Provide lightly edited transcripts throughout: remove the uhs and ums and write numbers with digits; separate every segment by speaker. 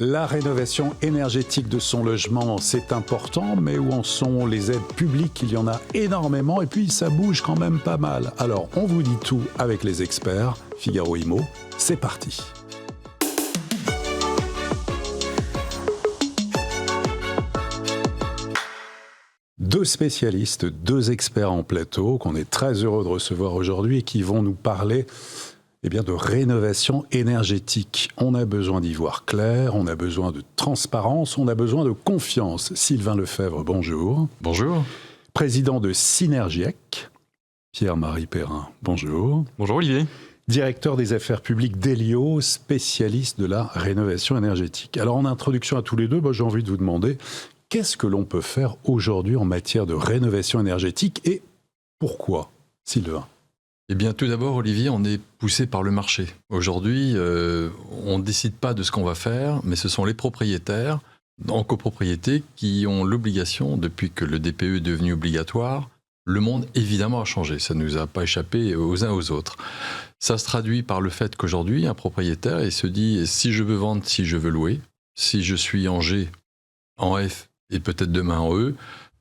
Speaker 1: La rénovation énergétique de son logement, c'est important, mais où en sont les aides publiques? Il y en a énormément et puis ça bouge quand même pas mal. Alors, on vous dit tout avec les experts. Figaro Immo, c'est parti. Deux spécialistes, deux experts en plateau qu'on est très heureux de recevoir aujourd'hui et qui vont nous parler de rénovation énergétique. On a besoin d'y voir clair, on a besoin de transparence, on a besoin de confiance. Sylvain Lefebvre, bonjour.
Speaker 2: Bonjour.
Speaker 1: Président de Synergiec. Pierre-Marie Perrin, bonjour.
Speaker 2: Bonjour Olivier.
Speaker 1: Directeur des affaires publiques d'Elio, spécialiste de la rénovation énergétique. Alors en introduction à tous les deux, j'ai envie de vous demander qu'est-ce que l'on peut faire aujourd'hui en matière de rénovation énergétique et pourquoi, Sylvain?
Speaker 2: Eh bien, tout d'abord, Olivier, on est poussé par le marché. Aujourd'hui, on ne décide pas de ce qu'on va faire, mais ce sont les propriétaires en copropriété qui ont l'obligation, depuis que le DPE est devenu obligatoire, le monde évidemment a changé. Ça ne nous a pas échappé aux uns aux autres. Ça se traduit par le fait qu'aujourd'hui, un propriétaire il se dit si je veux vendre, si je veux louer, si je suis en G, en F et peut-être demain en E,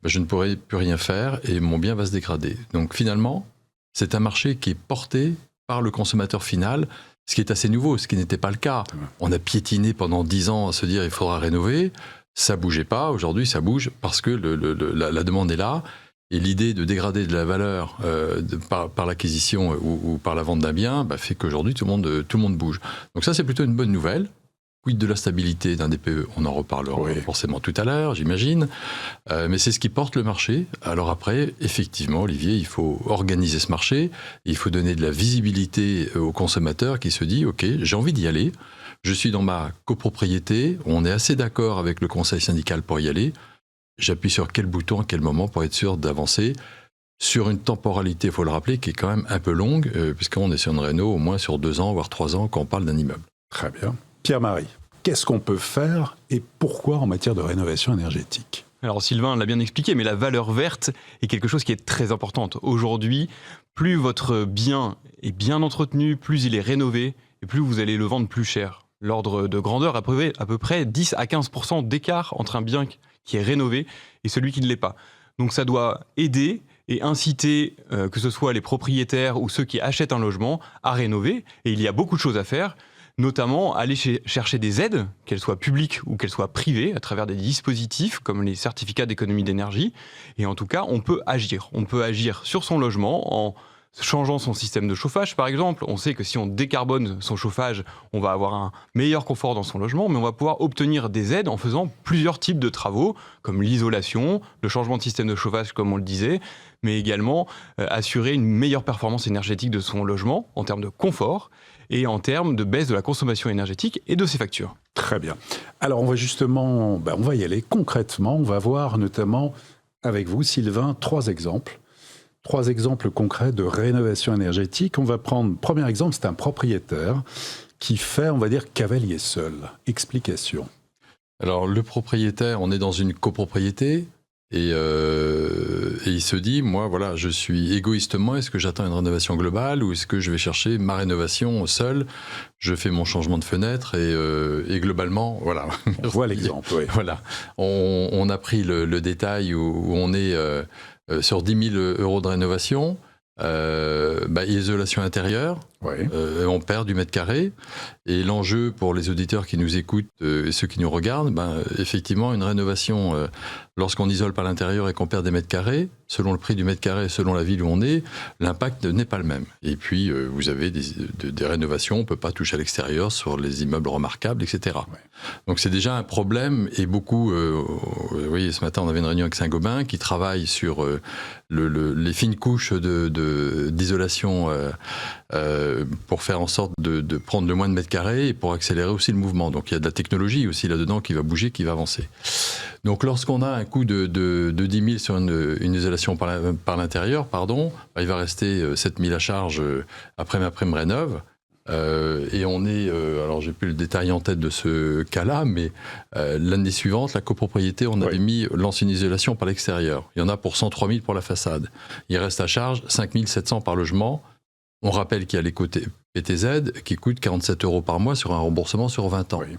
Speaker 2: je ne pourrai plus rien faire et mon bien va se dégrader. Donc finalement, c'est un marché qui est porté par le consommateur final, ce qui est assez nouveau, ce qui n'était pas le cas. On a piétiné pendant 10 ans à se dire il faudra rénover, ça bougeait pas. Aujourd'hui, ça bouge parce que la demande est là. Et l'idée de dégrader de la valeur par l'acquisition ou par la vente d'un bien fait qu'aujourd'hui, tout le monde bouge. Donc ça, c'est plutôt une bonne nouvelle. Quid de la stabilité d'un DPE, on en reparlera forcément tout à l'heure, j'imagine. Mais c'est ce qui porte le marché. Alors après, effectivement, Olivier, il faut organiser ce marché. Il faut donner de la visibilité au consommateur qui se dit « Ok, j'ai envie d'y aller. Je suis dans ma copropriété. On est assez d'accord avec le conseil syndical pour y aller. J'appuie sur quel bouton, à quel moment pour être sûr d'avancer ?» sur une temporalité, il faut le rappeler, qui est quand même un peu longue, puisqu'on est sur une réno au moins sur 2 ans, voire 3 ans, quand on parle d'un immeuble.
Speaker 1: Très bien. Pierre-Marie, qu'est-ce qu'on peut faire et pourquoi en matière de rénovation énergétique?
Speaker 3: Alors Sylvain l'a bien expliqué, mais la valeur verte est quelque chose qui est très importante. Aujourd'hui, plus votre bien est bien entretenu, plus il est rénové et plus vous allez le vendre plus cher. L'ordre de grandeur à peu près 10 à 15% d'écart entre un bien qui est rénové et celui qui ne l'est pas. Donc ça doit aider et inciter que ce soit les propriétaires ou ceux qui achètent un logement à rénover. Et il y a beaucoup de choses à faire, notamment aller chercher des aides, qu'elles soient publiques ou qu'elles soient privées, à travers des dispositifs comme les certificats d'économie d'énergie. Et en tout cas, on peut agir. On peut agir sur son logement en changeant son système de chauffage, par exemple. On sait que si on décarbone son chauffage, on va avoir un meilleur confort dans son logement, mais on va pouvoir obtenir des aides en faisant plusieurs types de travaux, comme l'isolation, le changement de système de chauffage, comme on le disait, mais également assurer une meilleure performance énergétique de son logement en termes de confort et en termes de baisse de la consommation énergétique et de ses factures.
Speaker 1: Très bien. Alors on va justement, on va y aller concrètement. On va voir notamment avec vous, Sylvain, 3 exemples. 3 exemples concrets de rénovation énergétique. On va prendre, premier exemple, c'est un propriétaire qui fait, on va dire, cavalier seul. Explication.
Speaker 2: Alors le propriétaire, on est dans une copropriété. Et il se dit, moi, voilà, je suis égoïstement, est-ce que j'attends une rénovation globale ou est-ce que je vais chercher ma rénovation seul? Je fais mon changement de fenêtre et globalement, voilà.
Speaker 1: On voit l'exemple, oui.
Speaker 2: Voilà. On a pris le détail où on est sur 10 000 euros de rénovation. Isolation intérieure, on perd du mètre carré. Et l'enjeu pour les auditeurs qui nous écoutent et ceux qui nous regardent, effectivement, une rénovation, lorsqu'on isole par l'intérieur et qu'on perd des mètres carrés, selon le prix du mètre carré, selon la ville où on est, l'impact n'est pas le même. Et puis, vous avez des rénovations, on ne peut pas toucher à l'extérieur sur les immeubles remarquables, etc. Ouais. Donc c'est déjà un problème et beaucoup, vous voyez, ce matin, on avait une réunion avec Saint-Gobain qui travaille sur les fines couches d'isolation pour faire en sorte de prendre le moins de mètres carrés et pour accélérer aussi le mouvement. Donc il y a de la technologie aussi là-dedans qui va bouger, qui va avancer. Donc lorsqu'on a un coût de 10 000 sur une isolation par l'intérieur, il va rester 7 000 à charge après ma prime rénov'. Et on est, alors j'ai plus le détail en tête de ce cas-là, mais l'année suivante, la copropriété, on avait mis l'ancienne isolation par l'extérieur. Il y en a pour 103 000 pour la façade. Il reste à charge 5 700 par logement. On rappelle qu'il y a les côtés PTZ qui coûtent 47 € par mois sur un remboursement sur 20 ans. Oui.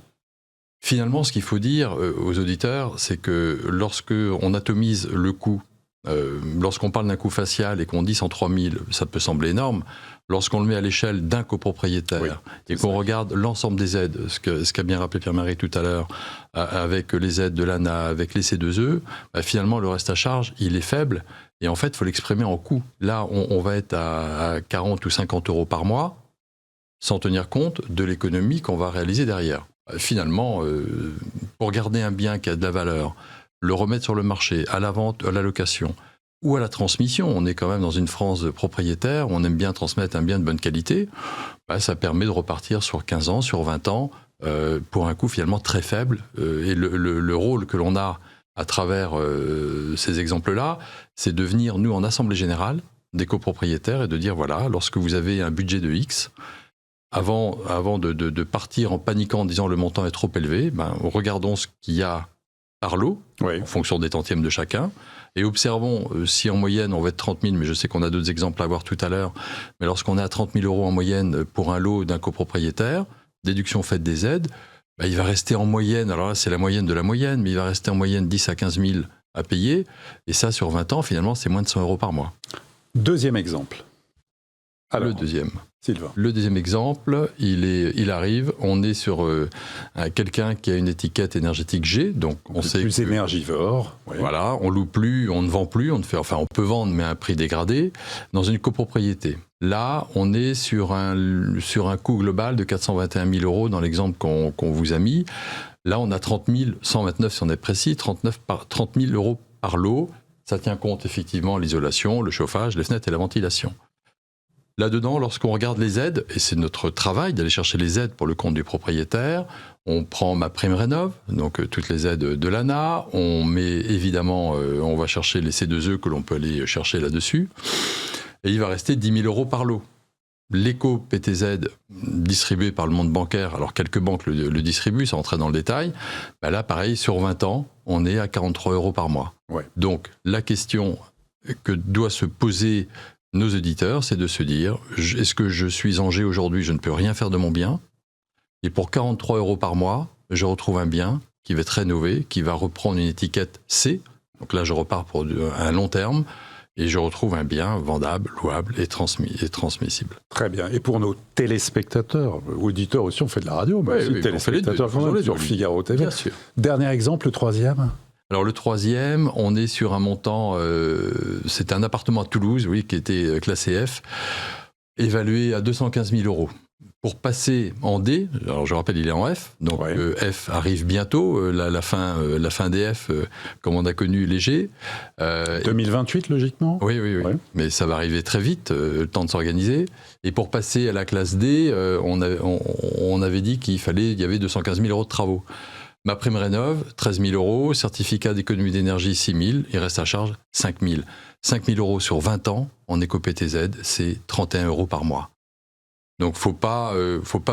Speaker 2: Finalement, ce qu'il faut dire aux auditeurs, c'est que lorsque on atomise le coût, lorsqu'on parle d'un coût facial et qu'on dit 103 000, ça peut sembler énorme. Lorsqu'on le met à l'échelle d'un copropriétaire et qu'on regarde l'ensemble des aides, ce qu'a bien rappelé Pierre-Marie tout à l'heure, avec les aides de l'ANA, avec les C2E, finalement, le reste à charge, il est faible. Et en fait, il faut l'exprimer en coût. Là, on va être à 40 ou 50 euros par mois, sans tenir compte de l'économie qu'on va réaliser derrière. Finalement, pour garder un bien qui a de la valeur, le remettre sur le marché, à la vente, à la location ou à la transmission, on est quand même dans une France de propriétaires, on aime bien transmettre un bien de bonne qualité, ça permet de repartir sur 15 ans, sur 20 ans, pour un coût finalement très faible. Et le rôle que l'on a à travers ces exemples-là, c'est de venir, nous, en Assemblée Générale, des copropriétaires, et de dire, voilà, lorsque vous avez un budget de X, avant de partir en paniquant en disant le montant est trop élevé, regardons ce qu'il y a par lot, en fonction des tantièmes de chacun, et observons si en moyenne on va être 30 000, mais je sais qu'on a d'autres exemples à voir tout à l'heure, mais lorsqu'on est à 30 000 euros en moyenne pour un lot d'un copropriétaire, déduction faite des aides, il va rester en moyenne, alors là c'est la moyenne de la moyenne, mais il va rester en moyenne 10 à 15 000 à payer, et ça sur 20 ans finalement c'est moins de 100 euros par mois.
Speaker 1: Deuxième exemple. Alors,
Speaker 2: Sylvain. Le deuxième exemple, il arrive, on est sur quelqu'un qui a une étiquette énergétique G, donc on sait
Speaker 1: plus énergivore.
Speaker 2: Voilà, on loue plus, on ne vend plus, on peut vendre mais à un prix dégradé dans une copropriété. Là, on est sur un coût global de 421 000 euros dans l'exemple qu'on vous a mis. Là, on a 30 129 si on est précis, 30 000 euros par lot. Ça tient compte effectivement l'isolation, le chauffage, les fenêtres et la ventilation. Là-dedans, lorsqu'on regarde les aides, et c'est notre travail d'aller chercher les aides pour le compte du propriétaire, on prend MaPrimeRénov', donc toutes les aides de l'ANA, on met évidemment, on va chercher les C2E que l'on peut aller chercher là-dessus, et il va rester 10 000 euros par lot. L'éco-PTZ distribué par le monde bancaire, alors quelques banques le distribuent, sans rentrer dans le détail, là pareil, sur 20 ans, on est à 43 euros par mois. Donc la question que doit se poser nos auditeurs, c'est de se dire, est-ce que je suis en G aujourd'hui, je ne peux rien faire de mon bien, et pour 43 euros par mois, je retrouve un bien qui va être rénové, qui va reprendre une étiquette C, donc là je repars pour un long terme, et je retrouve un bien vendable, louable et transmissible.
Speaker 1: Très bien. Et pour nos téléspectateurs, auditeurs aussi, on fait de la radio, mais aussi téléspectateurs sur Figaro TV.
Speaker 2: Bien sûr.
Speaker 1: Dernier exemple, le troisième.
Speaker 2: Alors le troisième, on est sur un montant, c'est un appartement à Toulouse, qui était classé F, évalué à 215 000 euros. Pour passer en D, alors je rappelle, il est en F, donc F arrive bientôt, la fin des F, comme on a connu les G.
Speaker 1: 2028, logiquement.
Speaker 2: Oui, mais ça va arriver très vite, le temps de s'organiser. Et pour passer à la classe D, on avait dit qu'il y avait 215 000 euros de travaux. MaPrimeRénov', 13 000 euros, certificat d'économie d'énergie 6 000, il reste à charge 5 000. 5 000 euros sur 20 ans, en éco-PTZ, c'est 31 euros par mois. Donc faut pas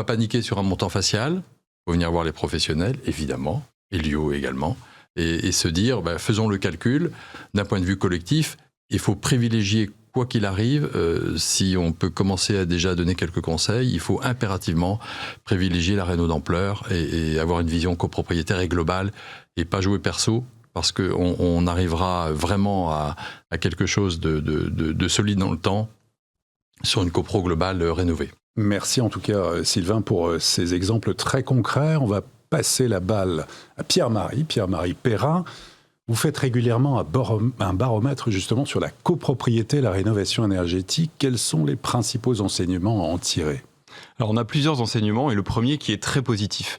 Speaker 2: paniquer sur un montant facial, faut venir voir les professionnels, évidemment, Elio également, et se dire, faisons le calcul, d'un point de vue collectif, il faut privilégier, quoi qu'il arrive, si on peut commencer à déjà donner quelques conseils, il faut impérativement privilégier la réno d'ampleur et avoir une vision copropriétaire et globale et pas jouer perso, parce qu'on arrivera vraiment à quelque chose de solide dans le temps sur une copro globale rénovée.
Speaker 1: Merci en tout cas Sylvain pour ces exemples très concrets. On va passer la balle à Pierre-Marie Perrin. Vous faites régulièrement un baromètre justement sur la copropriété et la rénovation énergétique. Quels sont les principaux enseignements à en tirer ?
Speaker 3: Alors on a plusieurs enseignements et le premier qui est très positif.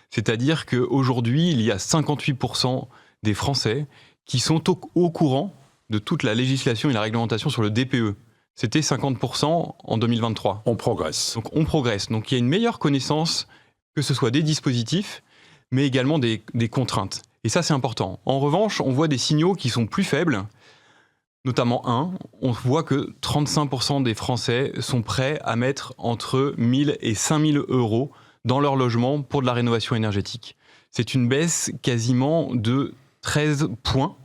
Speaker 3: C'est-à-dire qu'aujourd'hui, il y a 58% des Français qui sont au courant de toute la législation et la réglementation sur le DPE. C'était 50% en 2023.
Speaker 1: On progresse.
Speaker 3: Donc on progresse. Donc il y a une meilleure connaissance, que ce soit des dispositifs, mais également des contraintes. Et ça, c'est important. En revanche, on voit des signaux qui sont plus faibles, notamment on voit que 35% des Français sont prêts à mettre entre 1 000 et 5 000 euros dans leur logement pour de la rénovation énergétique. C'est une baisse quasiment de 13 points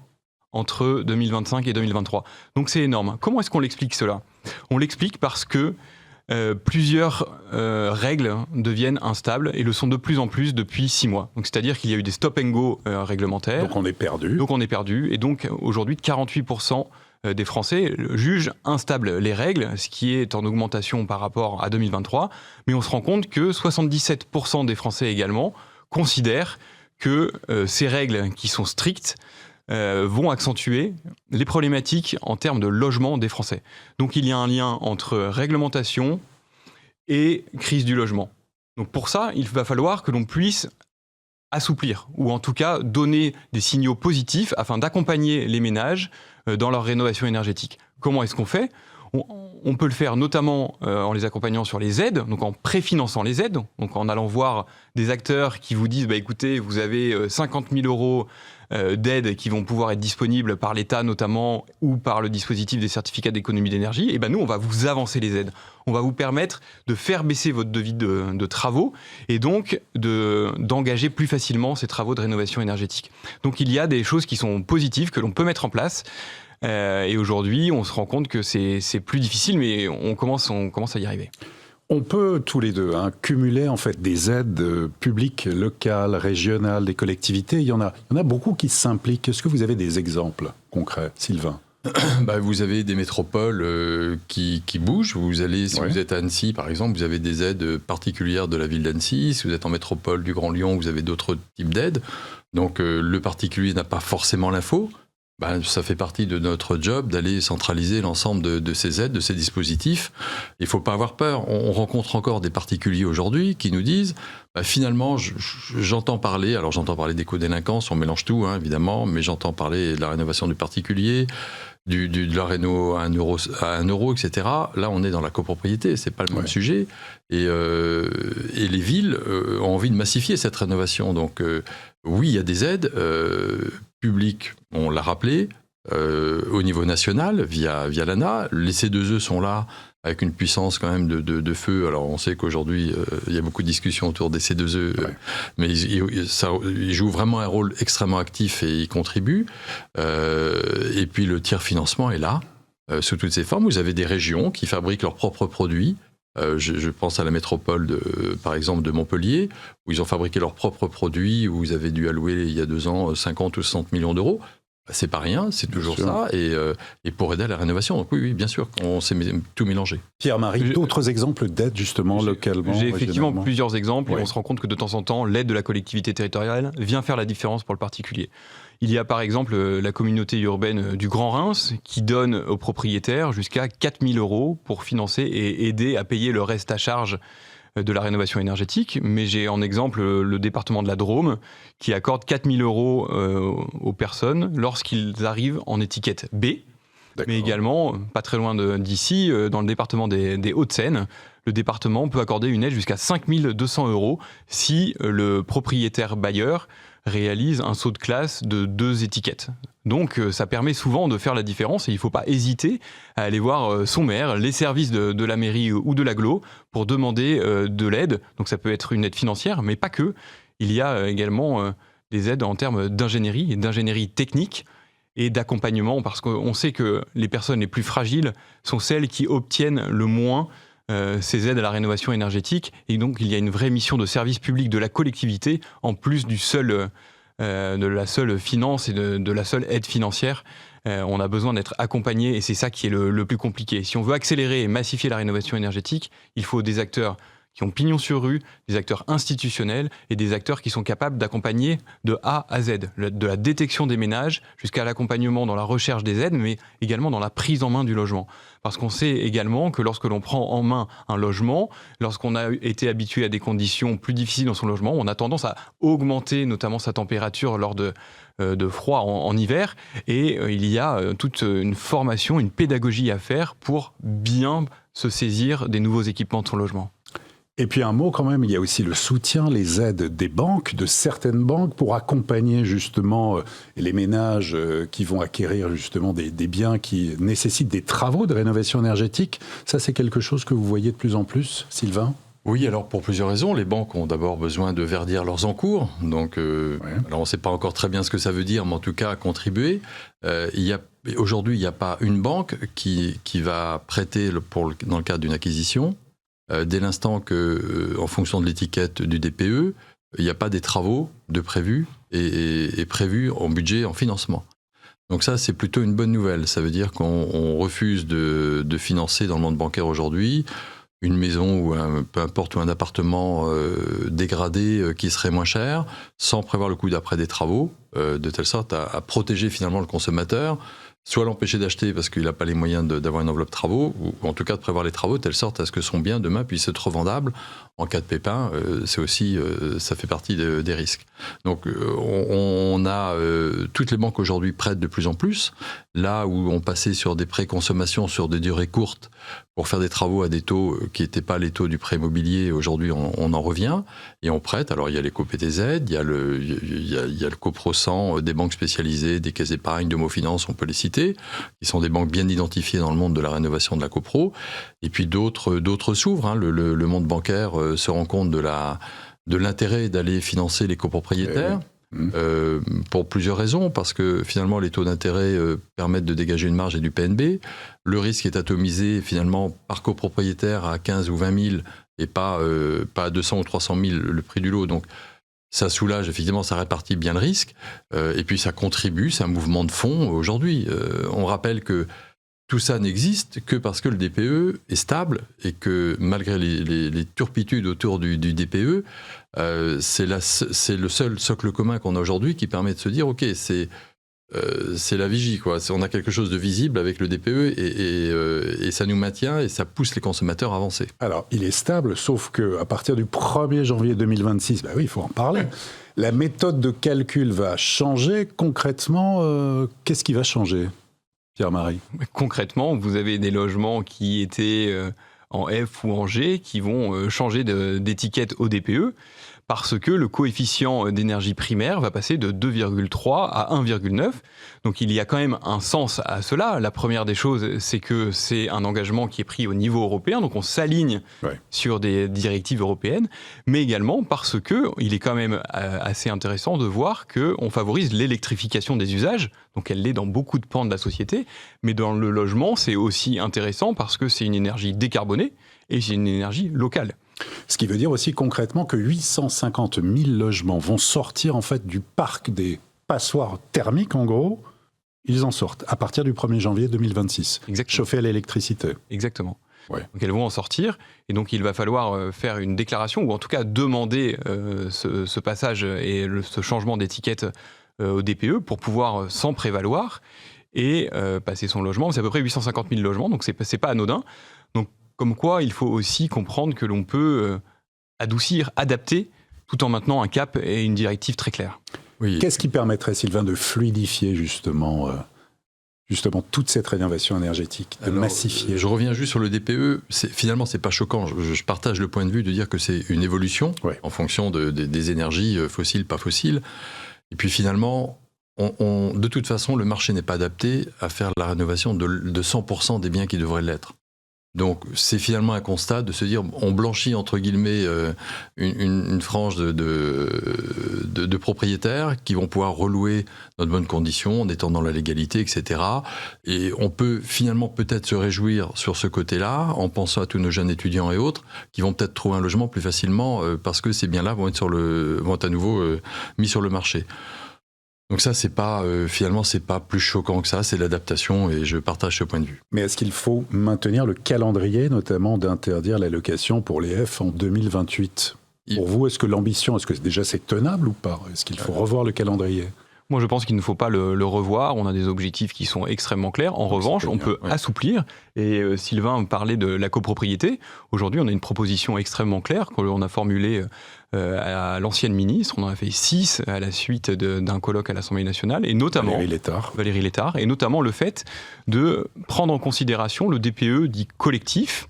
Speaker 3: entre 2025 et 2023. Donc c'est énorme. Comment est-ce qu'on l'explique cela ? On l'explique parce que plusieurs règles deviennent instables et le sont de plus en plus depuis 6 mois. Donc, c'est-à-dire qu'il y a eu des stop and go réglementaires.
Speaker 1: Donc on est perdu.
Speaker 3: Et donc aujourd'hui, 48% des Français jugent instables les règles, ce qui est en augmentation par rapport à 2023. Mais on se rend compte que 77% des Français également considèrent que ces règles qui sont strictes vont accentuer les problématiques en termes de logement des Français. Donc il y a un lien entre réglementation et crise du logement. Donc pour ça, il va falloir que l'on puisse assouplir, ou en tout cas donner des signaux positifs afin d'accompagner les ménages dans leur rénovation énergétique. Comment est-ce qu'on fait ? On peut le faire notamment en les accompagnant sur les aides, donc en préfinançant les aides, donc en allant voir des acteurs qui vous disent écoutez, vous avez 50 000 euros d'aides qui vont pouvoir être disponibles par l'État notamment ou par le dispositif des certificats d'économie d'énergie. Et nous, on va vous avancer les aides. On va vous permettre de faire baisser votre devis de travaux et donc d'engager plus facilement ces travaux de rénovation énergétique. Donc il y a des choses qui sont positives que l'on peut mettre en place. Et aujourd'hui, on se rend compte que c'est plus difficile, mais on commence à y arriver.
Speaker 1: On peut tous les deux cumuler en fait des aides publiques, locales, régionales, des collectivités. Il y en a beaucoup qui s'impliquent. Est-ce que vous avez des exemples concrets, Sylvain ?
Speaker 2: Vous avez des métropoles qui bougent. Si vous êtes à Annecy, par exemple, vous avez des aides particulières de la ville d'Annecy. Si vous êtes en métropole du Grand Lyon, vous avez d'autres types d'aides. Donc le particulier n'a pas forcément l'info. Ça fait partie de notre job d'aller centraliser l'ensemble de ces aides, de ces dispositifs. Il ne faut pas avoir peur. On rencontre encore des particuliers aujourd'hui qui nous disent finalement, j'entends parler d'éco-délinquance, on mélange tout évidemment, mais j'entends parler de la rénovation du particulier, de la réno à 1 euro, etc. Là, on est dans la copropriété, c'est pas le même sujet. Et les villes ont envie de massifier cette rénovation. Donc oui, il y a des aides publiques, on l'a rappelé, au niveau national, via l'ANA. Les C2E sont là avec une puissance quand même de feu. Alors on sait qu'aujourd'hui, il y a beaucoup de discussions autour des C2E, mais ils jouent vraiment un rôle extrêmement actif et ils contribuent. Et puis le tiers financement est là, sous toutes ses formes. Vous avez des régions qui fabriquent leurs propres produits. Je pense à la métropole, par exemple, de Montpellier, où ils ont fabriqué leurs propres produits, où ils avaient dû allouer, il y a 2 ans, 50 ou 60 millions d'euros. C'est pas rien, c'est toujours ça, et pour aider à la rénovation. Donc oui, bien sûr, on s'est tout mélangé.
Speaker 1: Pierre-Marie, d'autres exemples d'aides justement localement?
Speaker 3: J'ai effectivement plusieurs exemples, et on se rend compte que de temps en temps, l'aide de la collectivité territoriale vient faire la différence pour le particulier. Il y a par exemple la communauté urbaine du Grand Reims qui donne aux propriétaires jusqu'à 4 000 euros pour financer et aider à payer le reste à charge de la rénovation énergétique. Mais j'ai en exemple le département de la Drôme qui accorde 4 000 euros aux personnes lorsqu'ils arrivent en étiquette B. D'accord. Mais également, pas très loin d'ici, dans le département des Hauts-de-Seine, le département peut accorder une aide jusqu'à 5 200 euros si le propriétaire bailleur réalise un saut de classe de 2 étiquettes. Donc ça permet souvent de faire la différence et il ne faut pas hésiter à aller voir son maire, les services de la mairie ou de l'agglo pour demander de l'aide. Donc ça peut être une aide financière, mais pas que. Il y a également des aides en termes d'ingénierie et d'ingénierie technique et d'accompagnement, parce qu'on sait que les personnes les plus fragiles sont celles qui obtiennent le moins ces aides à la rénovation énergétique. Et donc, il y a une vraie mission de service public de la collectivité, en plus de la seule finance et de la seule aide financière. On a besoin d'être accompagné et c'est ça qui est le plus compliqué. Si on veut accélérer et massifier la rénovation énergétique, il faut des acteurs qui ont pignon sur rue, des acteurs institutionnels et des acteurs qui sont capables d'accompagner de A à Z, de la détection des ménages jusqu'à l'accompagnement dans la recherche des aides, mais également dans la prise en main du logement. Parce qu'on sait également que lorsque l'on prend en main un logement, lorsqu'on a été habitué à des conditions plus difficiles dans son logement, on a tendance à augmenter notamment sa température lors de froid en hiver. Et il y a toute une formation, une pédagogie à faire pour bien se saisir des nouveaux équipements de son logement.
Speaker 1: Et puis un mot quand même, il y a aussi le soutien, les aides des banques, de certaines banques, pour accompagner justement les ménages qui vont acquérir justement des biens qui nécessitent des travaux de rénovation énergétique. Ça, c'est quelque chose que vous voyez de plus en plus, Sylvain ?
Speaker 2: Oui, alors pour plusieurs raisons. Les banques ont d'abord besoin de verdir leurs encours. Donc, alors on ne sait pas encore très bien ce que ça veut dire, mais en tout cas, contribuer. Aujourd'hui, il n'y a pas une banque qui va prêter dans le cadre d'une acquisition dès l'instant que, en fonction de l'étiquette du DPE, il n'y a pas des travaux de prévus et prévus en budget, en financement. Donc ça, c'est plutôt une bonne nouvelle. Ça veut dire qu'on refuse de financer dans le monde bancaire aujourd'hui une maison ou peu importe, ou un appartement dégradé qui serait moins cher, sans prévoir le coût d'après des travaux, de telle sorte à protéger finalement le consommateur, soit l'empêcher d'acheter parce qu'il n'a pas les moyens d'avoir une enveloppe travaux, ou en tout cas de prévoir les travaux de telle sorte à ce que son bien demain puisse être revendable en cas de pépin. C'est aussi, ça fait partie des risques. Donc on a toutes les banques aujourd'hui prêtent de plus en plus. Là où on passait sur des prêts consommation sur des durées courtes pour faire des travaux à des taux qui n'étaient pas les taux du prêt immobilier, aujourd'hui on en revient et on prête. Alors il y a les co-PTZ, il y a le CoPro100 des banques spécialisées, des caisses d'épargne, de Mofinance, on peut les citer, qui sont des banques bien identifiées dans le monde de la rénovation de la copro. Et puis d'autres s'ouvrent. Le monde bancaire se rend compte de l'intérêt d'aller financer les copropriétaires. Pour plusieurs raisons, parce que finalement les taux d'intérêt permettent de dégager une marge et du PNB. Le risque est atomisé finalement par copropriétaire à 15 ou 20 000 et pas à 200 ou 300 000 le prix du lot. Donc ça soulage, effectivement, ça répartit bien le risque. Et puis ça contribue, c'est un mouvement de fond aujourd'hui. On rappelle que tout ça n'existe que parce que le DPE est stable et que malgré les turpitudes autour du DPE, c'est le seul socle commun qu'on a aujourd'hui qui permet de se dire, ok, c'est la vigie, quoi. On a quelque chose de visible avec le DPE et ça nous maintient et ça pousse les consommateurs à avancer.
Speaker 1: Alors, il est stable, sauf qu'à partir du 1er janvier 2026, bah oui, il faut en parler. La méthode de calcul va changer. Concrètement, qu'est-ce qui va changer, Pierre-Marie?
Speaker 3: Concrètement, vous avez des logements qui étaient en F ou en G qui vont changer d'étiquette au DPE parce que le coefficient d'énergie primaire va passer de 2,3 à 1,9. Donc il y a quand même un sens à cela. La première des choses, c'est que c'est un engagement qui est pris au niveau européen, donc on s'aligne sur des directives européennes, mais également parce qu'il est quand même assez intéressant de voir qu'on favorise l'électrification des usages, donc elle l'est dans beaucoup de pans de la société, mais dans le logement, c'est aussi intéressant parce que c'est une énergie décarbonée et c'est une énergie locale.
Speaker 1: Ce qui veut dire aussi concrètement que 850 000 logements vont sortir en fait du parc des passoires thermiques, en gros. Ils en sortent à partir du 1er janvier 2026.
Speaker 3: Exactement.
Speaker 1: Chauffés à l'électricité.
Speaker 3: Exactement.
Speaker 1: Ouais.
Speaker 3: Donc elles vont en sortir et donc il va falloir faire une déclaration ou en tout cas demander ce passage et ce changement d'étiquette au DPE pour pouvoir s'en prévaloir et passer son logement. C'est à peu près 850 000 logements, donc c'est pas anodin. Donc comme quoi, il faut aussi comprendre que l'on peut adoucir, adapter, tout en maintenant un cap et une directive très claire.
Speaker 1: Oui. Qu'est-ce qui permettrait, Sylvain, de fluidifier justement toute cette rénovation énergétique, de massifier?
Speaker 2: Je reviens juste sur le DPE. Finalement, c'est pas choquant. Je partage le point de vue de dire que c'est une évolution en fonction des énergies fossiles, pas fossiles. Et puis finalement, de toute façon, le marché n'est pas adapté à faire la rénovation de 100% des biens qui devraient l'être. Donc c'est finalement un constat de se dire on blanchit entre guillemets une frange de propriétaires qui vont pouvoir relouer dans de bonnes conditions en étant dans la légalité, etc. Et on peut finalement peut-être se réjouir sur ce côté-là en pensant à tous nos jeunes étudiants et autres qui vont peut-être trouver un logement plus facilement parce que ces biens-là vont être à nouveau mis sur le marché. Donc ça, finalement, c'est pas plus choquant que ça, c'est l'adaptation et je partage ce point de vue.
Speaker 1: Mais est-ce qu'il faut maintenir le calendrier, notamment d'interdire la location pour les F en 2028 ? Pour vous, est-ce que déjà c'est tenable ou pas ? Est-ce qu'il faut revoir le calendrier ?
Speaker 3: Moi, je pense qu'il ne faut pas le revoir. On a des objectifs qui sont extrêmement clairs. En revanche, on peut assouplir. Et Sylvain parlait de la copropriété. Aujourd'hui, on a une proposition extrêmement claire qu'on a formulée à l'ancienne ministre. On en a fait 6 à la suite d'un colloque à l'Assemblée nationale. Et notamment Valérie Létard. Et notamment le fait de prendre en considération le DPE dit collectif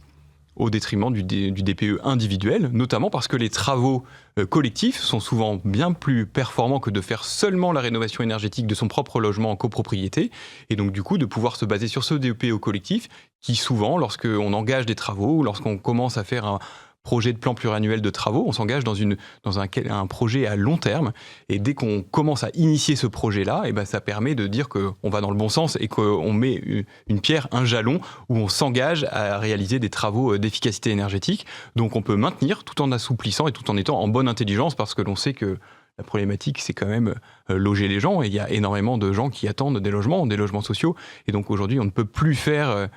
Speaker 3: au détriment du DPE individuel, notamment parce que les travaux collectifs sont souvent bien plus performants que de faire seulement la rénovation énergétique de son propre logement en copropriété, et donc du coup de pouvoir se baser sur ce DPE collectif qui souvent, lorsqu'on engage des travaux, lorsqu'on commence à faire un projet de plan pluriannuel de travaux, on s'engage dans un projet à long terme, et dès qu'on commence à initier ce projet-là, et ben ça permet de dire qu'on va dans le bon sens et qu'on met une pierre, un jalon, où on s'engage à réaliser des travaux d'efficacité énergétique. Donc on peut maintenir tout en assouplissant et tout en étant en bonne intelligence, parce que l'on sait que la problématique, c'est quand même loger les gens, et il y a énormément de gens qui attendent des logements sociaux, et donc aujourd'hui on ne peut plus faire...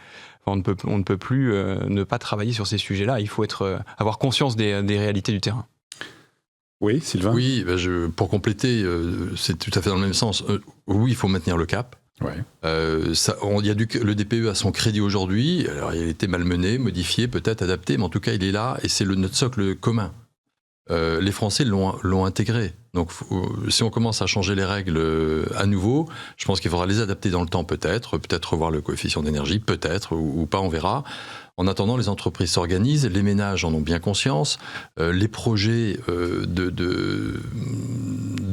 Speaker 3: on ne peut plus ne pas travailler sur ces sujets-là. Il faut avoir conscience des réalités du terrain.
Speaker 1: Oui, Sylvain ?
Speaker 2: Oui, pour compléter, c'est tout à fait dans le même sens. Oui, il faut maintenir le cap.
Speaker 1: Ouais.
Speaker 2: Le DPE a son crédit aujourd'hui. Alors, il a été malmené, modifié, peut-être adapté, mais en tout cas, il est là et c'est notre socle commun. Les Français l'ont intégré. Donc, si on commence à changer les règles à nouveau, je pense qu'il faudra les adapter dans le temps, peut-être revoir le coefficient d'énergie, peut-être, ou pas, on verra. En attendant, les entreprises s'organisent, les ménages en ont bien conscience, les projets de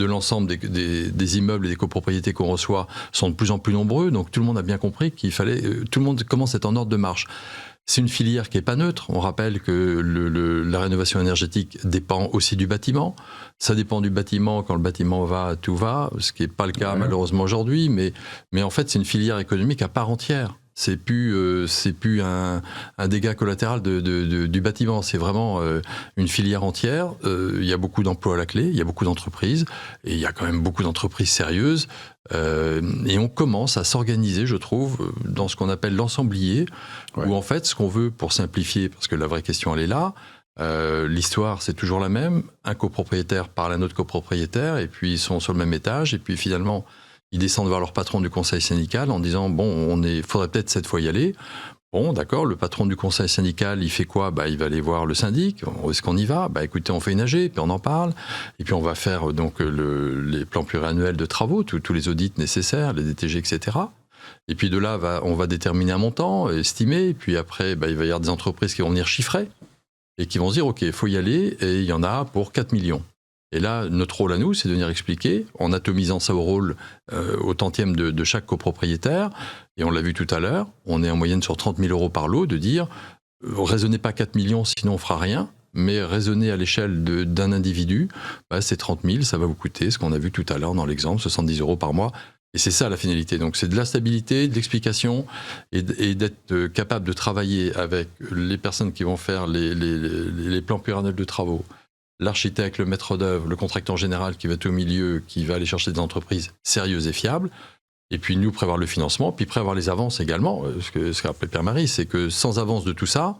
Speaker 2: l'ensemble des immeubles et des copropriétés qu'on reçoit sont de plus en plus nombreux, donc tout le monde a bien compris tout le monde commence à être en ordre de marche. C'est une filière qui n'est pas neutre. On rappelle que la rénovation énergétique dépend aussi du bâtiment. Ça dépend du bâtiment. Quand le bâtiment va, tout va, ce qui n'est pas le cas malheureusement aujourd'hui. Mais en fait, c'est une filière économique à part entière. C'est plus un dégât collatéral du bâtiment. C'est vraiment une filière entière. Il y a beaucoup d'emplois à la clé. Il y a beaucoup d'entreprises. Et il y a quand même beaucoup d'entreprises sérieuses. Et on commence à s'organiser, je trouve, dans ce qu'on appelle l'ensemblier, où en fait, ce qu'on veut, pour simplifier, parce que la vraie question, elle est là, l'histoire, c'est toujours la même. Un copropriétaire parle à un autre copropriétaire, et puis ils sont sur le même étage, et puis finalement, ils descendent voir leur patron du conseil syndical en disant « Bon, faudrait peut-être cette fois y aller ». Bon, d'accord, le patron du conseil syndical, il fait quoi ? Il va aller voir le syndic. Est-ce qu'on y va ? Écoutez, on fait une AG, puis on en parle. Et puis on va faire donc les plans pluriannuels de travaux, tous les audits nécessaires, les DTG, etc. Et puis de là, on va déterminer un montant estimé. Et puis après, il va y avoir des entreprises qui vont venir chiffrer et qui vont se dire « Ok, il faut y aller. » Et il y en a pour 4 millions. Et là, notre rôle à nous, c'est de venir expliquer, en atomisant ça au rôle, au tantième de chaque copropriétaire. Et on l'a vu tout à l'heure, on est en moyenne sur 30 000 euros par lot, de dire, raisonnez pas 4 millions, sinon on fera rien, mais raisonnez à l'échelle d'un individu, c'est 30 000, ça va vous coûter, ce qu'on a vu tout à l'heure dans l'exemple, 70 euros par mois. Et c'est ça la finalité. Donc c'est de la stabilité, de l'explication, et d'être capable de travailler avec les personnes qui vont faire les plans pluriannuels de travaux, l'architecte, le maître d'œuvre, le contracteur général qui va être au milieu, qui va aller chercher des entreprises sérieuses et fiables, et puis nous prévoir le financement, puis prévoir les avances également. Ce qu'a rappelé Pierre-Marie, c'est que sans avance de tout ça,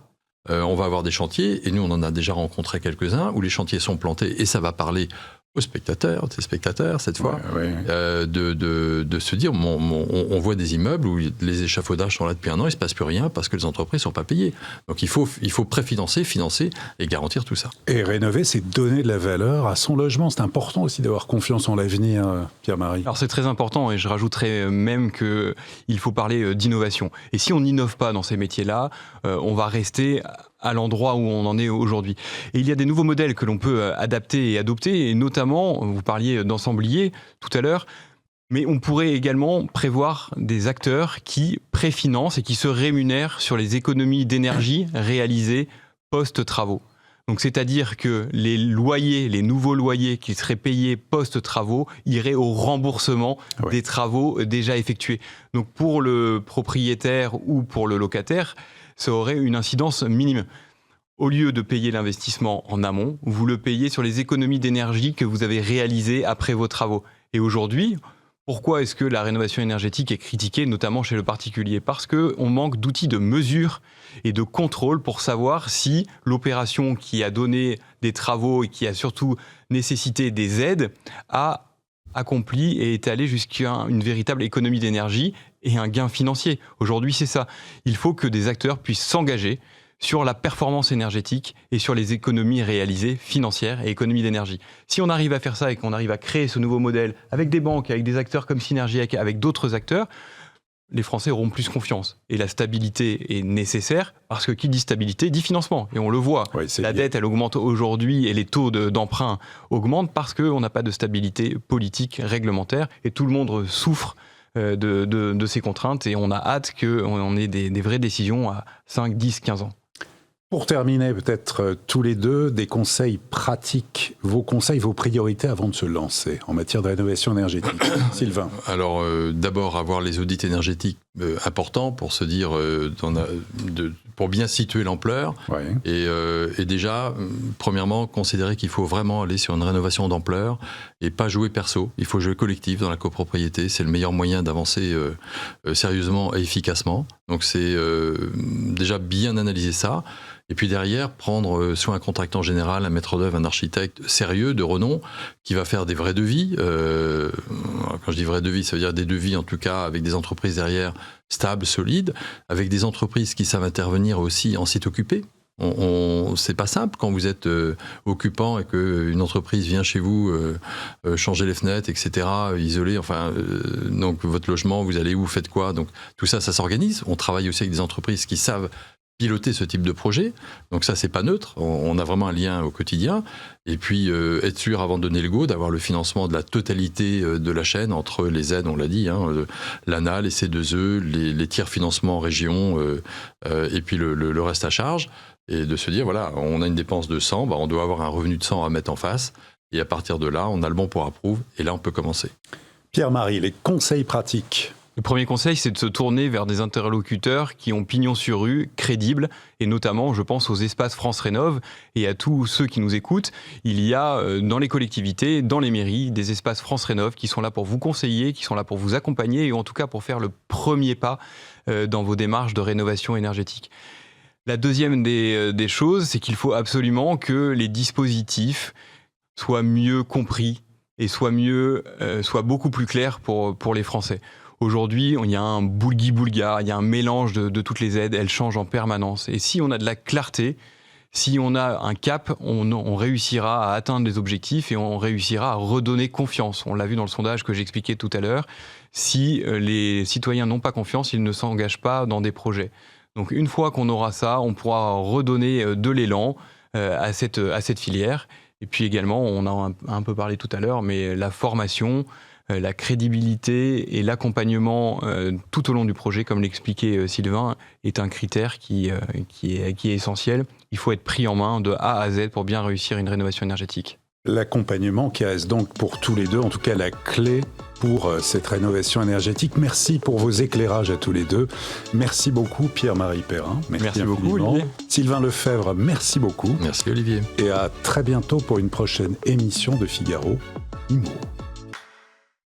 Speaker 2: on va avoir des chantiers, et nous on en a déjà rencontré quelques-uns, où les chantiers sont plantés, et ça va parler aux spectateurs cette fois, de se dire, on voit des immeubles où les échafaudages sont là depuis un an, il ne se passe plus rien parce que les entreprises ne sont pas payées. Donc il faut préfinancer, financer et garantir tout ça.
Speaker 1: Et rénover, c'est donner de la valeur à son logement. C'est important aussi d'avoir confiance en l'avenir, Pierre-Marie.
Speaker 3: Alors c'est très important, et je rajouterais même qu'il faut parler d'innovation. Et si on n'innove pas dans ces métiers-là, on va rester à l'endroit où on en est aujourd'hui. Et il y a des nouveaux modèles que l'on peut adapter et adopter, et notamment, vous parliez d'ensemblier tout à l'heure, mais on pourrait également prévoir des acteurs qui préfinancent et qui se rémunèrent sur les économies d'énergie réalisées post-travaux. Donc c'est-à-dire que les nouveaux loyers qui seraient payés post-travaux iraient au remboursement des travaux déjà effectués. Donc pour le propriétaire ou pour le locataire, ça aurait une incidence minime. Au lieu de payer l'investissement en amont, vous le payez sur les économies d'énergie que vous avez réalisées après vos travaux. Et aujourd'hui, pourquoi est-ce que la rénovation énergétique est critiquée, notamment chez le particulier ? Parce qu'on manque d'outils de mesure et de contrôle pour savoir si l'opération qui a donné des travaux et qui a surtout nécessité des aides a accompli et est allé jusqu'à une véritable économie d'énergie et un gain financier. Aujourd'hui, c'est ça. Il faut que des acteurs puissent s'engager sur la performance énergétique et sur les économies réalisées financières et économies d'énergie. Si on arrive à faire ça et qu'on arrive à créer ce nouveau modèle avec des banques, avec des acteurs comme Synergie, avec d'autres acteurs, les Français auront plus confiance. Et la stabilité est nécessaire, parce que qui dit stabilité dit financement. Et on le voit. La dette, elle augmente aujourd'hui et les taux d'emprunt augmentent parce qu'on n'a pas de stabilité politique, réglementaire. Et tout le monde souffre de ces contraintes. Et on a hâte qu'on ait des vraies décisions à 5, 10, 15 ans.
Speaker 1: Pour terminer, peut-être tous les deux, des conseils pratiques, vos conseils, vos priorités avant de se lancer en matière de rénovation énergétique. Sylvain.
Speaker 2: Alors, d'abord, avoir les audits énergétiques importants pour se dire, pour bien situer l'ampleur.
Speaker 1: Ouais.
Speaker 2: Et déjà, premièrement, considérer qu'il faut vraiment aller sur une rénovation d'ampleur et pas jouer perso. Il faut jouer collectif dans la copropriété. C'est le meilleur moyen d'avancer sérieusement et efficacement. Donc, c'est déjà bien analyser ça. Et puis derrière, prendre soit un contractant général, un maître d'œuvre, un architecte sérieux, de renom, qui va faire des vrais devis. Quand je dis vrais devis, ça veut dire des devis en tout cas avec des entreprises derrière stables, solides, avec des entreprises qui savent intervenir aussi en site occupé. C'est pas simple quand vous êtes occupant et qu'une entreprise vient chez vous changer les fenêtres, etc., isoler, donc votre logement, vous allez où, vous faites quoi? Donc tout ça, ça s'organise. On travaille aussi avec des entreprises qui savent piloter ce type de projet. Donc ça, c'est pas neutre. On a vraiment un lien au quotidien. Et puis, être sûr, avant de donner le go, d'avoir le financement de la totalité de la chaîne, entre les aides, on l'a dit, l'ANA, les C2E, les tiers financements en région, et puis le reste à charge. Et de se dire, voilà, on a une dépense de 100, on doit avoir un revenu de 100 à mettre en face. Et à partir de là, on a le bon pour approuve. Et là, on peut commencer.
Speaker 1: Pierre-Marie, les conseils pratiques.
Speaker 3: Le premier conseil, c'est de se tourner vers des interlocuteurs qui ont pignon sur rue, crédibles, et notamment, je pense aux espaces France Rénov' et à tous ceux qui nous écoutent. Il y a dans les collectivités, dans les mairies, des espaces France Rénov' qui sont là pour vous conseiller, qui sont là pour vous accompagner, et en tout cas pour faire le premier pas dans vos démarches de rénovation énergétique. La deuxième des choses, c'est qu'il faut absolument que les dispositifs soient mieux compris et soient beaucoup plus clairs pour les Français. Aujourd'hui, il y a un boulgui-boulga, il y a un mélange de toutes les aides, elles changent en permanence. Et si on a de la clarté, si on a un cap, on réussira à atteindre les objectifs et on réussira à redonner confiance. On l'a vu dans le sondage que j'expliquais tout à l'heure. Si les citoyens n'ont pas confiance, ils ne s'engagent pas dans des projets. Donc une fois qu'on aura ça, on pourra redonner de l'élan à cette filière. Et puis également, on a un peu parlé tout à l'heure, mais la formation, la crédibilité et l'accompagnement tout au long du projet, comme l'expliquait Sylvain, est un critère qui est essentiel. Il faut être pris en main de A à Z pour bien réussir une rénovation énergétique.
Speaker 1: L'accompagnement qui reste donc pour tous les deux, en tout cas la clé pour cette rénovation énergétique. Merci pour vos éclairages à tous les deux. Merci beaucoup Pierre-Marie Perrin.
Speaker 3: Merci beaucoup Olivier.
Speaker 1: Sylvain Lefebvre, merci beaucoup.
Speaker 2: Merci Olivier.
Speaker 1: Et à très bientôt pour une prochaine émission de Figaro Immo.